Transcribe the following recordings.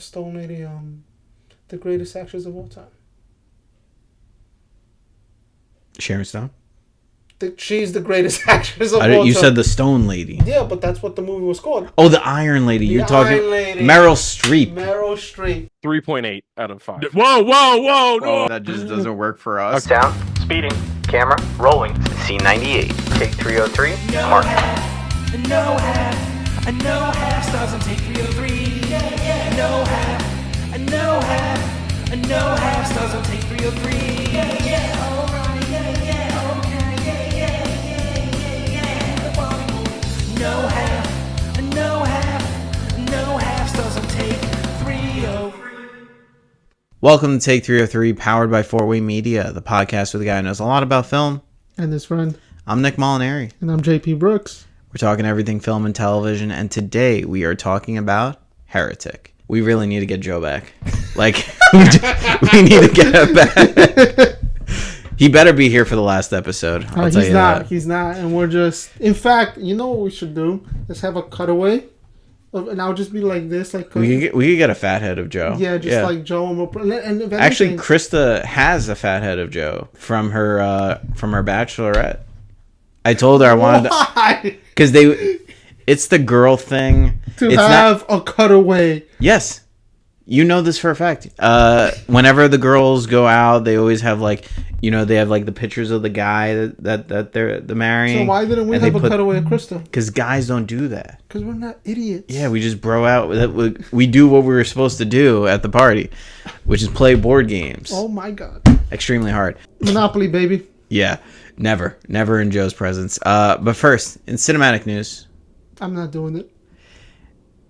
the Stone Lady, the greatest actress of all time? Sharon Stone? She's the greatest actress of all time. You said the Stone Lady. Yeah, but that's what the movie was called. Oh, the Iron Lady. You're talking Iron Lady. Meryl Streep. Meryl Streep. 3.8 out of 5. Whoa, no. That just doesn't work for us. Sound, speeding, camera, rolling. Scene 98. Take 303. Mark. No half, a no half stars on take 303. No half, a no half, a no half stars on take 303. Alright, No half, a no half, a no half stars on take 303. Welcome to Take 303, powered by 4-Way Media, the podcast where the guy who knows a lot about film. And his friend. I'm Nick Molinari. And I'm JP Brooks. We're talking everything film and television, and today we are talking about Heretic. We really need to get Joe back. Like, we need to get him back. He better be here for the last episode. I'll tell you that. He's not. And we're just... In fact, you know what we should do? Let's have a cutaway. And I'll just be like this. Like we could get a fat head of Joe. Yeah, like Joe. And if actually, Krista has a fat head of Joe from her bachelorette. I told her I wanted to... Because it's the girl thing. To have a cutaway. Yes. You know this for a fact. Whenever the girls go out, they always have they have like the pictures of the guy that they're marrying. So why didn't we have a cutaway of Krista? Because guys don't do that. Because we're not idiots. Yeah, we just bro out. We do what we were supposed to do at the party, which is play board games. Oh my god. Extremely hard. Monopoly, baby. Yeah, never in Joe's presence. But first, in cinematic news. I'm not doing it.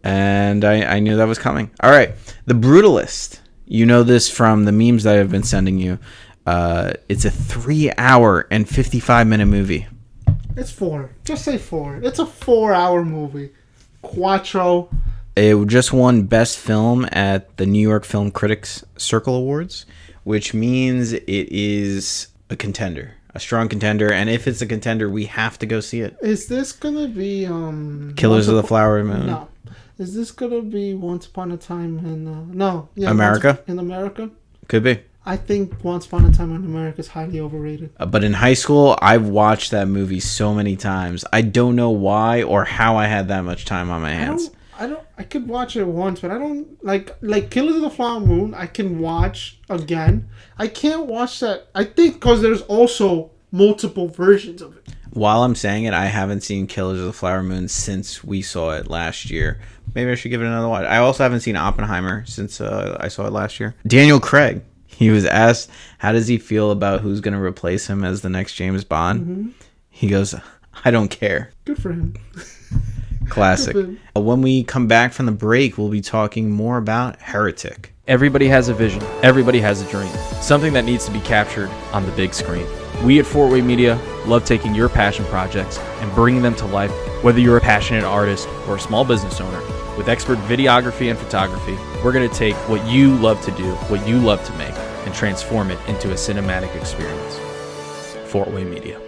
And I knew that was coming. All right. The Brutalist. You know this from the memes that I've been sending you. It's a 3-hour and 55-minute movie. It's 4. Just say 4. It's a 4-hour movie. Quattro. It just won Best Film at the New York Film Critics Circle Awards, which means it is a contender. A strong contender, and if it's a contender, we have to go see it. Is this gonna be Killers of the Flower Moon? No. Is this gonna be Once Upon a Time in America? In America? Could be. I think Once Upon a Time in America is highly overrated. But in high school, I've watched that movie so many times. I don't know why or how I had that much time on my hands. I could watch it once, but I don't like Killers of the Flower Moon. I can watch again. I can't watch that. I think because there's also multiple versions of it. While I'm saying it, I haven't seen Killers of the Flower Moon since we saw it last year. Maybe I should give it another watch. I also haven't seen Oppenheimer since I saw it last year. Daniel Craig. He was asked, how does he feel about who's going to replace him as the next James Bond? Mm-hmm. He goes, I don't care. Good for him. Classic. When we come back from the break, we'll be talking more about Heretic. Everybody has a vision. Everybody has a dream. Something that needs to be captured on the big screen. We at 4-Way Media love taking your passion projects and bringing them to life, whether you're a passionate artist or a small business owner. With expert videography and photography, we're going to take what you love to do, what you love to make, and transform it into a cinematic experience. 4-Way Media.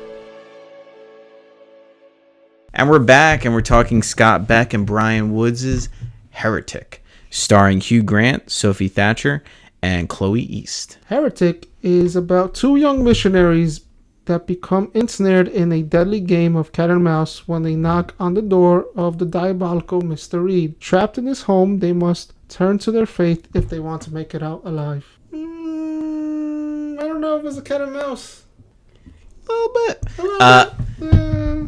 And we're back, and we're talking Scott Beck and Brian Woods' Heretic, starring Hugh Grant, Sophie Thatcher, and Chloe East. Heretic is about 2 young missionaries that become ensnared in a deadly game of cat and mouse when they knock on the door of the diabolical Mr. Reed. Trapped in his home, they must turn to their faith if they want to make it out alive. I don't know if it's a cat and mouse. A little bit.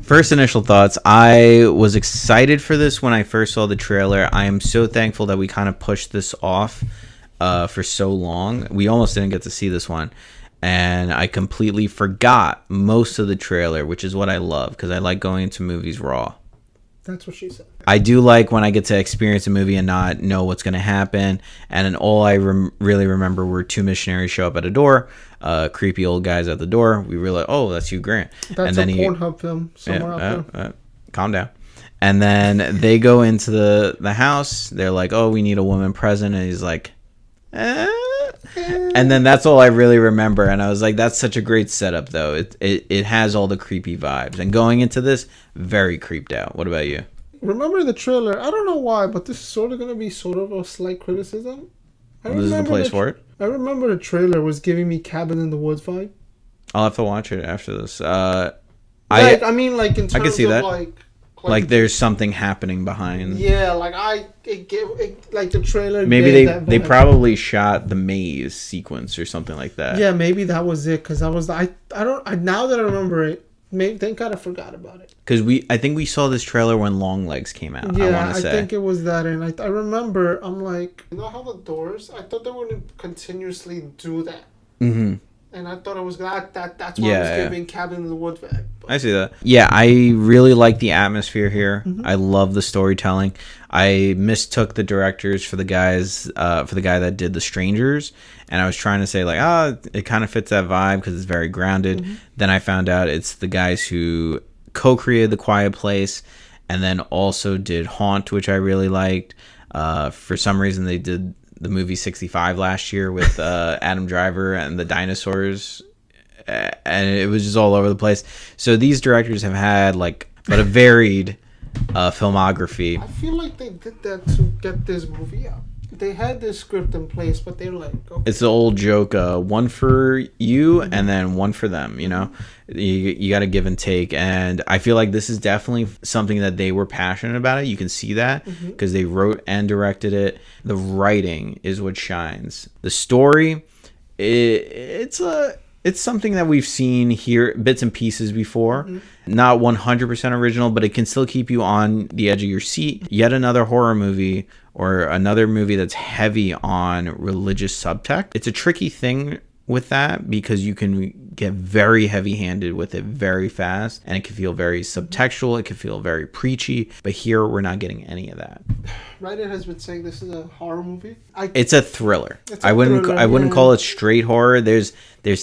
First initial thoughts. I was excited for this when I first saw the trailer. I am so thankful that we kind of pushed this off for so long. We almost didn't get to see this one. And I completely forgot most of the trailer, which is what I love, because I like going into movies raw. That's what she said. I do like when I get to experience a movie and not know what's going to happen. And then all I really remember were 2 missionaries show up at a door, creepy old guys at the door. We realize, oh, that's Hugh Grant. That's a Pornhub film somewhere out there. Calm down. And then they go into the house. They're like, oh, we need a woman present. And he's like, And then that's all I really remember. And I was like, that's such a great setup, though. It has all the creepy vibes. And going into this, very creeped out. What about you? remember the trailer. I don't know why, but this is sort of going to be sort of a slight criticism. This is the place for it. I remember the trailer was giving me Cabin in the Woods vibe. I'll have to watch it after this. I mean, like in terms I can see of that. like There's something happening behind. yeah, like like the trailer. Maybe gave that they vibe. probably shot the maze sequence or something like that. Yeah, maybe that was it. Because I don't. Now that I remember it, maybe thank God I forgot about it. Because I think we saw this trailer when Long Legs came out. I Yeah, want to say. think it was that, and I remember. I'm like, you know how the doors? I thought they were gonna continuously do that. Mm-hmm. And I thought it was that's why I was giving Cabin in the Woods vibe. I see that. Yeah, I really like the atmosphere here. Mm-hmm. I love the storytelling. I mistook the directors for the guys, for the guy that did The Strangers, and I was trying to say like, it kind of fits that vibe because it's very grounded. Mm-hmm. Then I found out it's the guys who co-created The Quiet Place, and then also did Haunt, which I really liked. For some reason, they did the movie 65 last year with Adam Driver and the dinosaurs, and it was just all over the place. So these directors have had a varied filmography. I feel like they did that to get this movie out. They had this script in place, but they're like, okay. It's the old joke, one for you and then one for them, you know? You got to give and take, and I feel like this is definitely something that they were passionate about it. You can see that because they wrote and directed it. The writing is what shines. The story, it's something that we've seen here, bits and pieces before. Not 100% original, but it can still keep you on the edge of your seat. Yet another horror movie or another movie that's heavy on religious subtext. It's a tricky thing with that because you can get very heavy-handed with it very fast, and it can feel very subtextual. It can feel very preachy, but here we're not getting any of that. Ryder has been saying this is a horror movie. It's a thriller. It's a thriller, I wouldn't yeah. call it straight horror. There's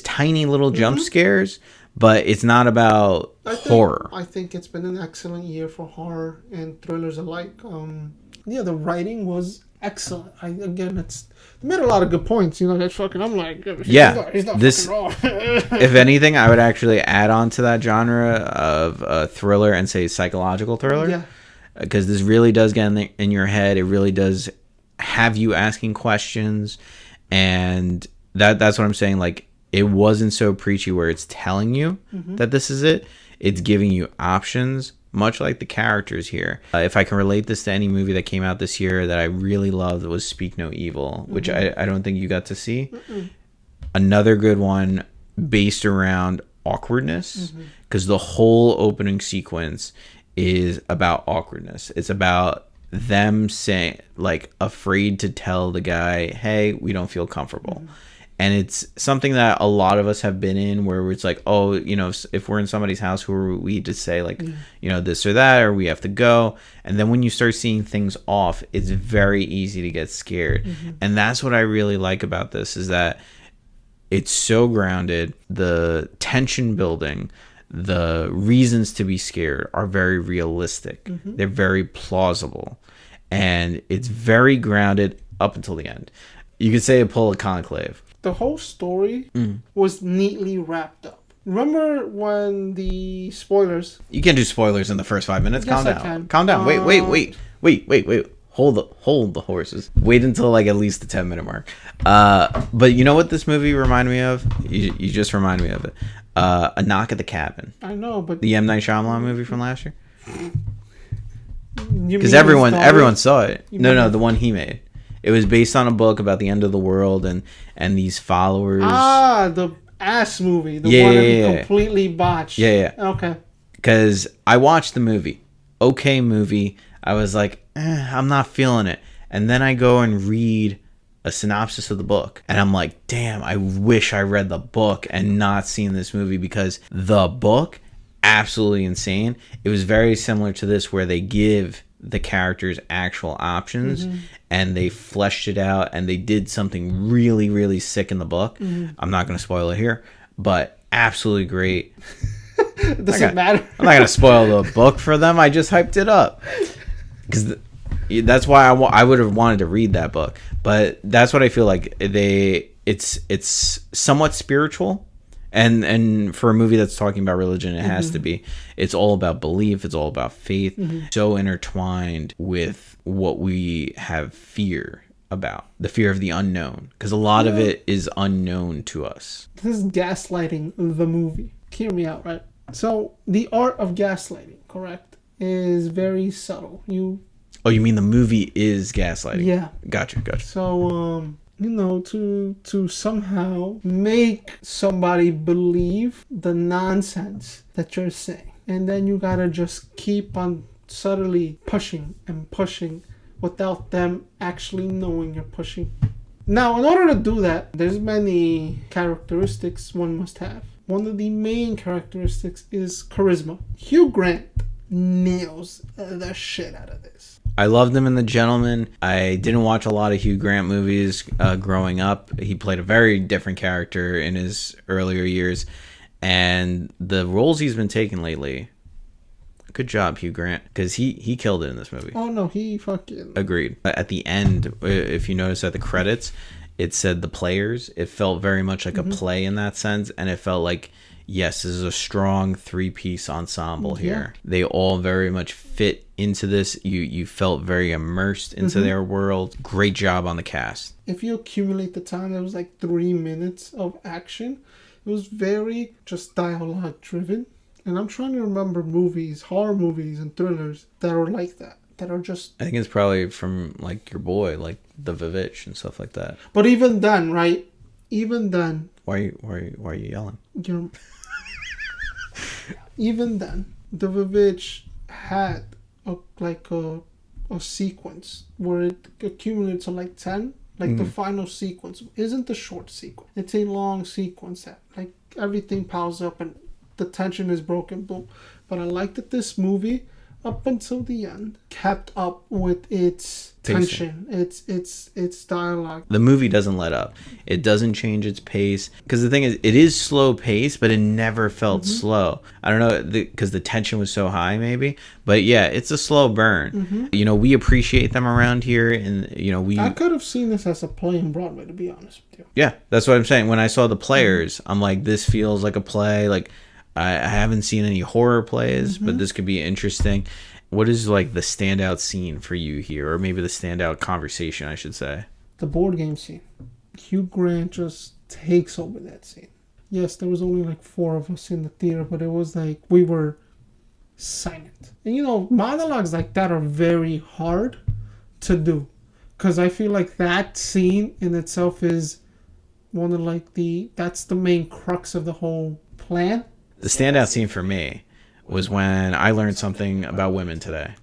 tiny little jump scares, but it's not about horror. I think it's been an excellent year for horror and thrillers alike. Yeah, the writing was excellent. They made a lot of good points. You know, I'm like, he's not this. fucking wrong. If anything, I would actually add on to that genre of thriller and say psychological thriller. Yeah. Because this really does get in your head. It really does have you asking questions, and that's what I'm saying. Like, it wasn't so preachy where it's telling you that this is it. It's giving you options, much like the characters here. If I can relate this to any movie that came out this year that I really loved, was Speak No Evil, which I don't think you got to see. Another good one based around awkwardness, because the whole opening sequence is about awkwardness. It's about them saying, like, afraid to tell the guy, hey, we don't feel comfortable. And it's something that a lot of us have been in, where it's like, oh, you know, if we're in somebody's house, who are we to say, like, you know, this or that, or we have to go. And then when you start seeing things off, it's very easy to get scared. And that's what I really like about this, is that it's so grounded. The tension building, the reasons to be scared are very realistic. They're very plausible. And it's very grounded up until the end. You could say a pull a conclave. The whole story was neatly wrapped up. Remember when the spoilers? You can't do spoilers in the first 5 minutes. Yes, Calm I down. can. Calm down. Wait. Hold the horses. Wait until like at least the 10-minute mark. But you know what this movie reminded me of? You just reminded me of it. A Knock at the Cabin. I know, but The M. Night Shyamalan movie from last year. because Because everyone saw it. No, the one he made. It was based on a book about the end of the world and these followers. the ass movie, the one that he completely botched. Yeah. Okay. Because I watched the movie. Okay movie. I was like, I'm not feeling it. And then I go and read a synopsis of the book. And I'm like, damn, I wish I read the book and not seen this movie, because the book, absolutely insane. It was very similar to this, where they give the characters actual options and they fleshed it out, and they did something really, really sick in the book. I'm not going to spoil it here, but absolutely great. It doesn't matter. I'm not going to spoil the book for them. I just hyped it up, because that's why I would have wanted to read that book. But that's what I feel like. It's somewhat spiritual, And for a movie that's talking about religion, it has to be. It's all about belief. It's all about faith. So intertwined with what we have fear about, the fear of the unknown, because a lot of it is unknown to us. This is gaslighting the movie. Hear me out, right? So the art of gaslighting, correct, is very subtle. You mean the movie is gaslighting? Yeah. Gotcha. So to somehow make somebody believe the nonsense that you're saying, and then you gotta just keep on subtly pushing and pushing without them actually knowing you're pushing. Now, in order to do that, there's many characteristics one must have. One of the main characteristics is charisma. Hugh Grant nails the shit out of this. I loved him in The Gentleman. I didn't watch a lot of Hugh Grant movies growing up. He played a very different character in his earlier years. And the roles he's been taking lately, good job, Hugh Grant, because he killed it in this movie. Oh, no, he fucking... Agreed. At the end, if you notice at the credits, it said The Players. It felt very much like a play in that sense. And it felt like, yes, this is a strong three-piece ensemble here. They all very much fit into this. You felt very immersed into their world. Great job on the cast. If you accumulate the time, there was like 3 minutes of action. It was very just dialogue driven. And I'm trying to remember movies, horror movies and thrillers that are like that. That are just... I think it's probably from like your boy, like The Vivitch and stuff like that. But even then, right? Even then... Why are you yelling? Even then, The Vivitch had a sequence where it accumulates to like 10. Like the final sequence isn't a short sequence. It's a long sequence that like everything piles up and the tension is broken. Boom. But I like that this movie, up until the end, kept up with its tension, its dialogue. The movie doesn't let up. It doesn't change its pace. Because the thing is, it is slow pace, but it never felt slow. I don't know, because the tension was so high, maybe. But yeah, it's a slow burn. You know, we appreciate them around here, and you know, I could have seen this as a play in Broadway, to be honest with you. Yeah, that's what I'm saying. When I saw The Players, I'm like, this feels like a play. Like, I haven't seen any horror plays, but this could be interesting. What is like the standout scene for you here, or maybe the standout conversation, I should say? The board game scene. Hugh Grant just takes over that scene. Yes, there was only like 4 of us in the theater, but it was like we were silent. And you know, monologues like that are very hard to do, because I feel like that scene in itself is one of like that's the main crux of the whole plan. The standout scene for me was when I learned something about women today.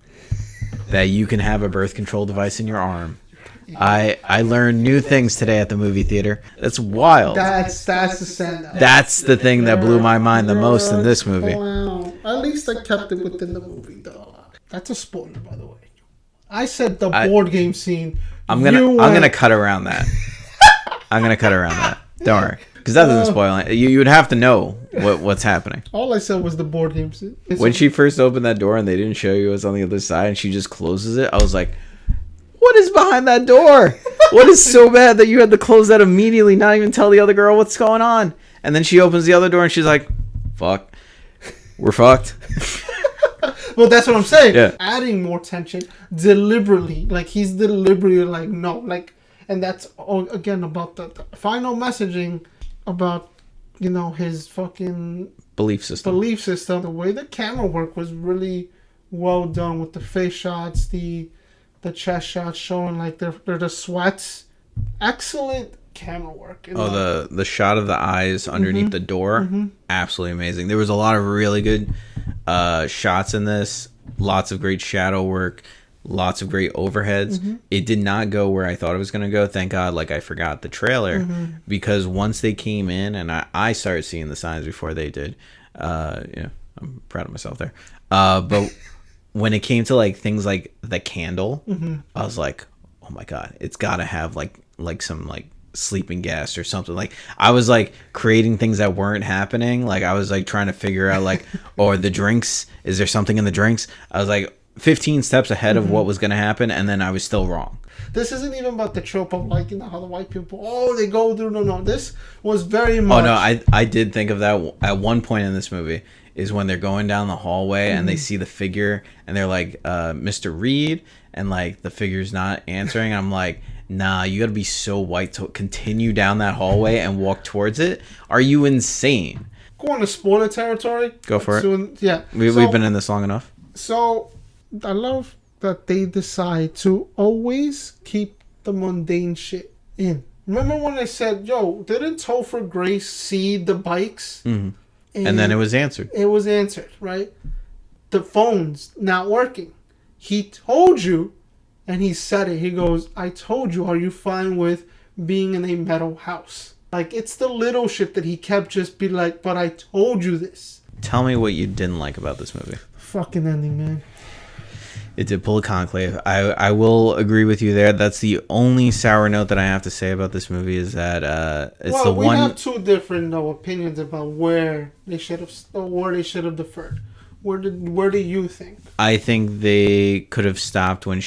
That you can have a birth control device in your arm. I learned new things today at the movie theater. That's wild. That's the standout. That's the thing that blew my mind the most in this movie. Wow. At least I kept it within the movie, though. That's a spoiler, by the way. I said the board game scene. I'm gonna cut around that. I'm gonna cut around that. Don't worry. Because that doesn't spoil it. You would have to know what's happening. All I said was the board game scene. When she first opened that door and they didn't show you what's on the other side and she just closes it, I was like, what is behind that door? What is so bad that you had to close that immediately, not even tell the other girl what's going on? And then she opens the other door and she's like, fuck. We're fucked. Well, that's what I'm saying. Yeah. Adding more tension deliberately. Like, he's deliberately like, no. Like, and that's, again, about the final messaging about, you know, his fucking Belief system. The way the camera work was really well done with the face shots, the chest shots showing like they're the sweats. Excellent camera work. The shot of the eyes underneath the door, absolutely amazing. There was a lot of really good shots in this. Lots of great shadow work. Lots of great overheads. It did not go where I thought it was going to go. Thank God, like I forgot the trailer, because once they came in and I started seeing the signs before they did. I'm proud of myself there. But when it came to like things like the candle, I was like, oh my God, it's got to have like some like sleeping gas or something. Like I was like creating things that weren't happening. Like I was like trying to figure out like, or the drinks, is there something in the drinks? I was like 15 steps ahead of what was going to happen, and then I was still wrong. This isn't even about the trope of like, you know, how the white people, oh, they go through. No. This was very much. Oh no, I did think of that at one point in this movie. Is when they're going down the hallway and they see the figure and they're like, Mr. Reed, and like the figure's not answering. I'm like, nah, you gotta be so white to continue down that hallway and walk towards it. Are you insane? Going to spoiler territory. Go for it. Soon, yeah. We've been in this long enough. So I love that they decide to always keep the mundane shit in. Remember when I said, yo, didn't Topher Grace see the bikes? Mm-hmm. And then it was answered. It was answered, right? The phone's not working. He told you, and he said it. He goes, I told you, are you fine with being in a metal house? Like, it's the little shit that he kept just be like, but I told you this. Tell me what you didn't like about this movie. Fucking ending, man. It did pull a conclave. I will agree with you there. That's the only sour note that I have to say about this movie is that it's the one. We have two different opinions about where they should have deferred. Where do you think? I think they could have stopped when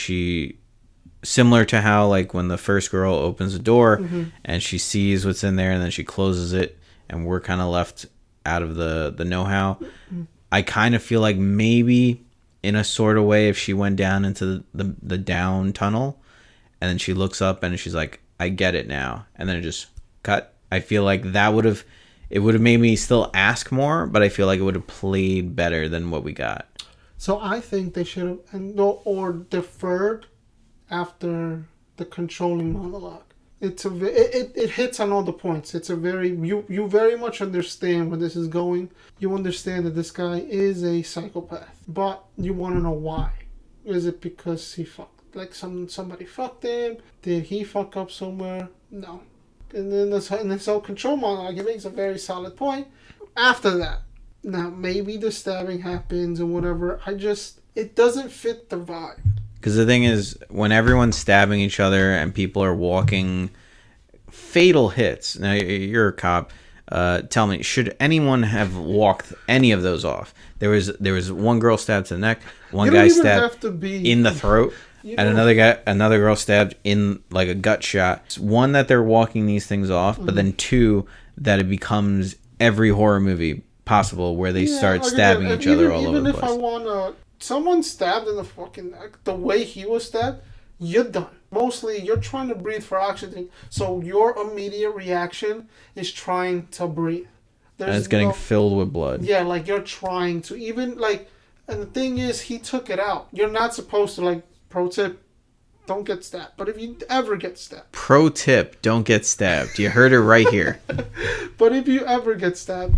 similar to how like when the first girl opens the door and she sees what's in there and then she closes it and we're kind of left out of the know-how. I kind of feel like maybe in a sort of way if she went down into the down tunnel and then she looks up and she's like, I get it now, and then it just cut. I feel like it would have made me still ask more, but I feel like it would have played better than what we got. So I think they should have or deferred after the controlling monologue. It hits on all the points. It's a very you very much understand where this is going. You understand that this guy is a psychopath, but you want to know why. Is it because he fucked like somebody fucked him? Did he fuck up somewhere? No. And then this whole control monologue, he makes a very solid point. After that, now maybe the stabbing happens or whatever. It doesn't fit the vibe. Because the thing is, when everyone's stabbing each other and people are walking fatal hits. Now, you're a cop. Tell me, should anyone have walked any of those off? There was one girl stabbed to the neck, one guy stabbed in the throat, and another girl stabbed in like a gut shot. It's one, that they're walking these things off, but then two, that it becomes every horror movie possible where they start stabbing each other all over the place. Even if I want someone stabbed in the fucking neck, the way he was stabbed, you're done. Mostly, you're trying to breathe for oxygen, so your immediate reaction is trying to breathe. And it's getting filled with blood. Yeah, like you're trying to even like, and the thing is, he took it out. You're not supposed to like. Pro tip: don't get stabbed. But if you ever get stabbed, pro tip: don't get stabbed. You heard it right here. But if you ever get stabbed,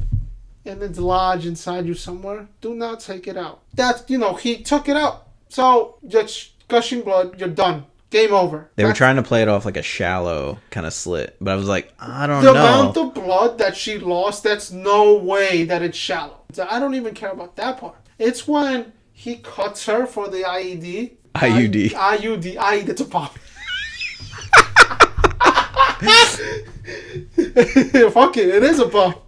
and it's lodged inside you somewhere, do not take it out. That's, he took it out. So, just gushing blood, you're done. Game over. They were trying to play it off like a shallow kind of slit. But I was like, I don't know. The amount of blood that she lost, that's no way that it's shallow. So I don't even care about that part. It's when he cuts her for the IED. IUD, that's a pop. Fuck it is a pop.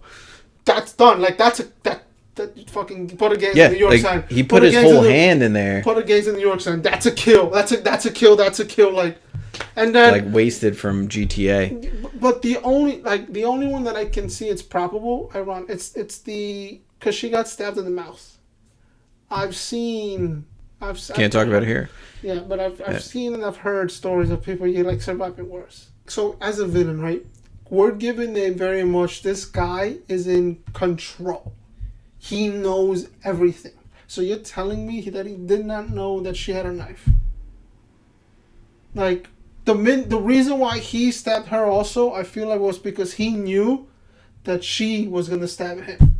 That's done. Like that fucking put a gaze in the New York sign. He put his whole hand in there. Put a gaze in the New York sign. That's a kill. That's a kill. That's a kill. Like, and then like wasted from GTA. But the only one that I can see it's probable, it's because she got stabbed in the mouth. Can't talk about it here. Yeah, but I've seen and I've heard stories of people surviving worse. So as a villain, right? We're given a very much, this guy is in control. He knows everything. So you're telling me that he did not know that she had a knife? Like, the reason why he stabbed her also, I feel like, was because he knew that she was going to stab him.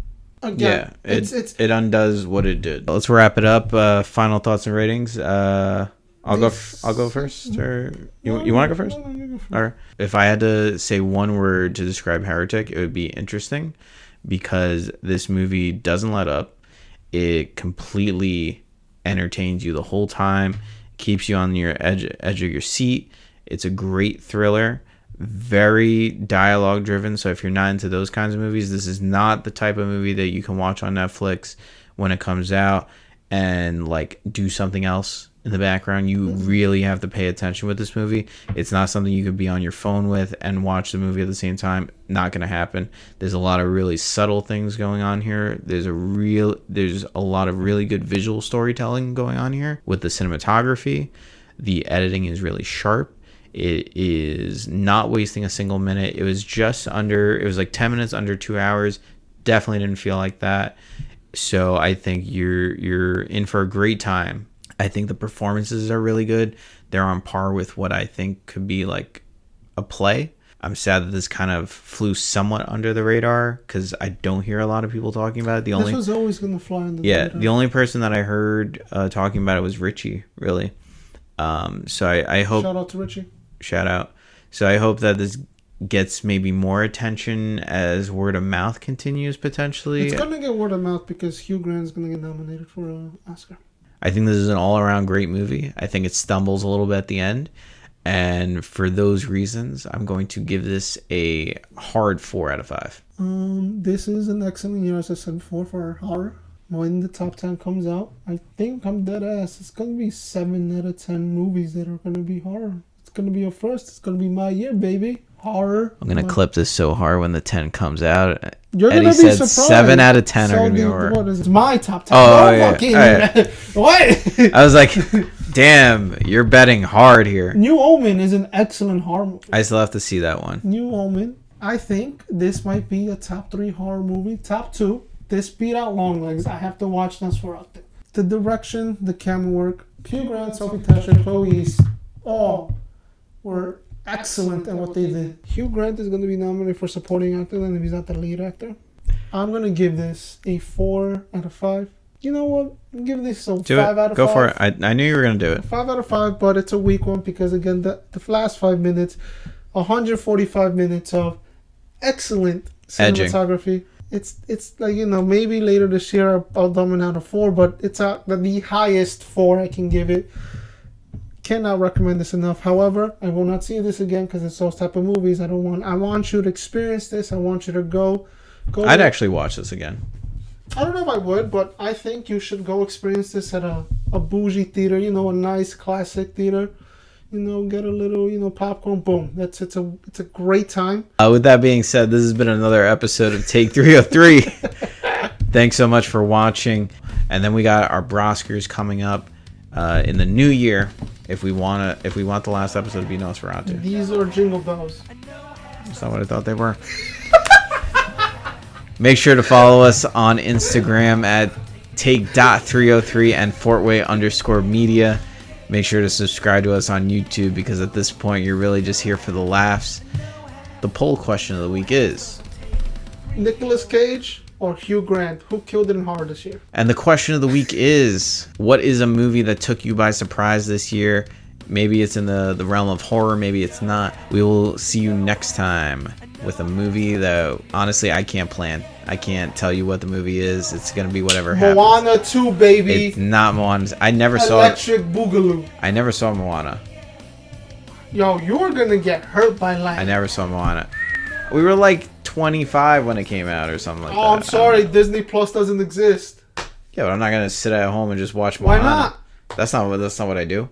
Again, yeah, it undoes what it did. Let's wrap it up. Final thoughts and ratings. I'll go first, or you want to go first? No, you go first. All right. If I had to say one word to describe Heretic, it would be interesting, because this movie doesn't let up. It completely entertains you the whole time, keeps you on your edge of your seat. It's a great thriller, very dialogue driven. So if you're not into those kinds of movies, this is not the type of movie that you can watch on Netflix when it comes out. and like do something else in the background. You really have to pay attention with this movie. It's not something you could be on your phone with and watch the movie at the same time. Not going to happen. There's a lot of really subtle things going on here. There's a lot of really good visual storytelling going on here with the cinematography. The editing is really sharp. It is not wasting a single minute. It was like 10 minutes under 2 hours. Definitely didn't feel like that. So I think you're in for a great time. I think the performances are really good. They're on par with what I think could be like a play. I'm sad that this kind of flew somewhat under the radar because I don't hear a lot of people talking about it. This was always going to fly under the radar. The only person that I heard talking about it was Richie, really. So I hope... Shout out to Richie. Shout out. So I hope that this gets maybe more attention as word of mouth continues, potentially. It's going to get word of mouth because Hugh Grant's going to get nominated for an Oscar. I think this is an all-around great movie. I think it stumbles a little bit at the end. And for those reasons, I'm going to give this a hard 4 out of 5. This is an excellent year, as I said before, for horror. When the top 10 comes out, I think I'm dead ass. It's going to be 7 out of 10 movies that are going to be horror. It's going to be a first. It's going to be my year, baby. Horror. I'm going to clip this so hard when the 10 comes out. You're Eddie going to be said surprised. 7 out of 10 are going to be horror. What is it? My top 10. Oh, yeah. What? I was like, damn, you're betting hard here. New Omen is an excellent horror movie. I still have to see that one. New Omen. I think this might be a top 3 horror movie. Top 2. This beat out Longlegs. I have to watch Nosferatu. The direction, the camera work, Hugh Grant, Sophie Tasha, Chloe East, all were excellent at what they did. Hugh Grant is going to be nominated for supporting actor, and if he's not the lead actor, I'm going to give this a 4 out of 5. You know what? Give this a 5 out of 5. Go for it. I knew you were going to do it. 5 out of 5, but it's a weak one because, again, the last 5 minutes, 145 minutes of excellent cinematography. It's like, you know, maybe later this year I'll dumb it down to 4, but it's the highest 4 I can give it. Cannot recommend this enough. However, I will not see this again because it's those type of movies. I want you to experience this. I want you to go. I'd actually watch this again. I don't know if I would, but I think you should go experience this at a bougie theater, you know, a nice classic theater. You know, get a little, you know, popcorn. Boom. It's a great time. With that being said, this has been another episode of Take 303. Thanks so much for watching. And then we got our Broskers coming up in the new year. If we want the last episode to be Nosferatu. These are Jingle Bells. That's not what I thought they were. Make sure to follow us on Instagram at take.303 and fortway_media. Make sure to subscribe to us on YouTube because at this point you're really just here for the laughs. The poll question of the week is Nicolas Cage or Hugh Grant? Who killed it in horror this year? And the question of the week is, what is a movie that took you by surprise this year? Maybe it's in the realm of horror, maybe it's not. We will see you next time with a movie that, honestly, I can't plan. I can't tell you what the movie is. It's going to be whatever happens. Moana 2, baby. It's not Moana. I never saw it. Electric Boogaloo. I never saw Moana. Yo, you're going to get hurt by life. I never saw Moana. We were like 25 when it came out or something like that. Oh, I'm sorry. Disney Plus doesn't exist. Yeah, but I'm not going to sit at home and just watch Moana. Why not? That's not what I do.